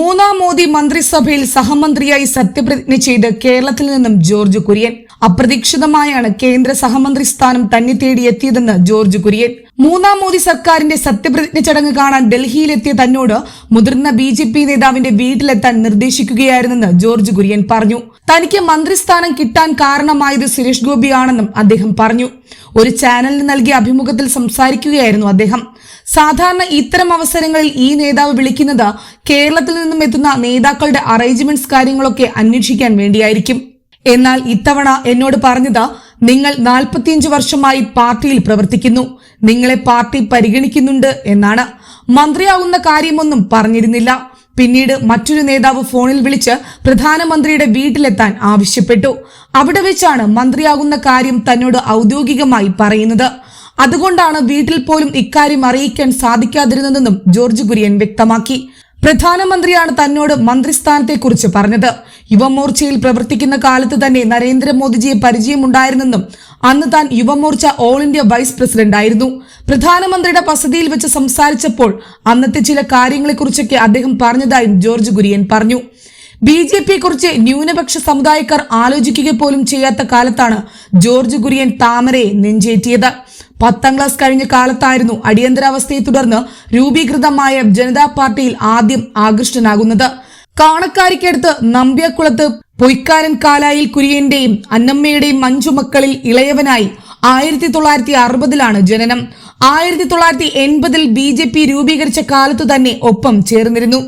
മൂന്നാം മോദി മന്ത്രിസഭയിൽ സഹമന്ത്രിയായി സത്യപ്രതിജ്ഞ ചെയ്ത് കേരളത്തിൽ നിന്നും ജോർജ് കുര്യൻ. അപ്രതീക്ഷിതമായാണ് കേന്ദ്ര സഹമന്ത്രി സ്ഥാനം തന്നെ തേടിയെത്തിയതെന്ന് ജോർജ് കുര്യൻ. മൂന്നാം മോദി സർക്കാരിന്റെ സത്യപ്രതിജ്ഞ ചടങ്ങ് കാണാൻ ഡൽഹിയിലെത്തിയ തന്നോട് മുതിർന്ന BJP നേതാവിന്റെ വീട്ടിലെത്താൻ നിർദ്ദേശിക്കുകയായിരുന്നെന്ന് ജോർജ് കുര്യൻ പറഞ്ഞു. തനിക്ക് മന്ത്രിസ്ഥാനം കിട്ടാൻ കാരണമായത് സുരേഷ് ഗോപിയാണെന്നും അദ്ദേഹം പറഞ്ഞു. ഒരു ചാനലിന് നൽകിയ അഭിമുഖത്തിൽ സംസാരിക്കുകയായിരുന്നു അദ്ദേഹം. സാധാരണ ഇത്തരം അവസരങ്ങളിൽ ഈ നേതാവ് വിളിക്കുന്നത് കേരളത്തിൽ നിന്നും എത്തുന്ന നേതാക്കളുടെ അറേഞ്ച്മെന്റ്സ് കാര്യങ്ങളൊക്കെ അന്വേഷിക്കാൻ വേണ്ടിയായിരിക്കും. എന്നാൽ ഇത്തവണ എന്നോട് പറഞ്ഞത്, നിങ്ങൾ 45 വർഷമായി പാർട്ടിയിൽ പ്രവർത്തിക്കുന്നു, നിങ്ങളെ പാർട്ടി പരിഗണിക്കുന്നുണ്ട് എന്നാണ്. മന്ത്രിയാകുന്ന കാര്യമൊന്നും പറഞ്ഞിരുന്നില്ല. പിന്നീട് മറ്റൊരു നേതാവ് ഫോണിൽ വിളിച്ച് പ്രധാനമന്ത്രിയുടെ വീട്ടിലെത്താൻ ആവശ്യപ്പെട്ടു. അവിടെ വെച്ചാണ് മന്ത്രിയാകുന്ന കാര്യം തന്നോട് ഔദ്യോഗികമായി പറയുന്നത്. അതുകൊണ്ടാണ് വീട്ടിൽ പോലും ഇക്കാര്യം അറിയിക്കാൻ സാധിക്കാതിരുന്നതെന്നും ജോർജ് കുര്യൻ വ്യക്തമാക്കി. പ്രധാനമന്ത്രിയാണ് തന്നോട് മന്ത്രിസ്ഥാനത്തെക്കുറിച്ച് പറഞ്ഞത്. യുവമോർച്ചയിൽ പ്രവർത്തിക്കുന്ന കാലത്ത് തന്നെ നരേന്ദ്രമോദിജിയെ പരിചയമുണ്ടായിരുന്നെന്നും അന്ന് താൻ Yuva Morcha all India vice president ആയിരുന്നു. പ്രധാനമന്ത്രിയുടെ വസതിയിൽ വെച്ച് സംസാരിച്ചപ്പോൾ അന്നത്തെ ചില കാര്യങ്ങളെക്കുറിച്ചൊക്കെ അദ്ദേഹം പറഞ്ഞതായും ജോർജ് കുര്യൻ പറഞ്ഞു. BJP കുറിച്ച് ന്യൂനപക്ഷ സമുദായക്കാർ ആലോചിക്കുക പോലും ചെയ്യാത്ത കാലത്താണ് ജോർജ് കുര്യൻ താമരയെ നെഞ്ചേറ്റിയത്. 10ാം ക്ലാസ് കഴിഞ്ഞ കാലത്തായിരുന്നു അടിയന്തരാവസ്ഥയെ തുടർന്ന് രൂപീകൃതമായ ജനതാ പാർട്ടിയിൽ ആദ്യം ആകൃഷ്ടനാകുന്നത്. കാണക്കാരിക്കടുത്ത് നമ്പ്യാക്കുളത്ത് പൊയ്ക്കാരൻ കാലായിൽ കുര്യന്റെയും അന്നമ്മയുടെയും 5 മക്കളിൽ ഇളയവനായി 1960 ജനനം. 1980 BJP രൂപീകരിച്ച കാലത്തു തന്നെ ഒപ്പം ചേർന്നിരുന്നു.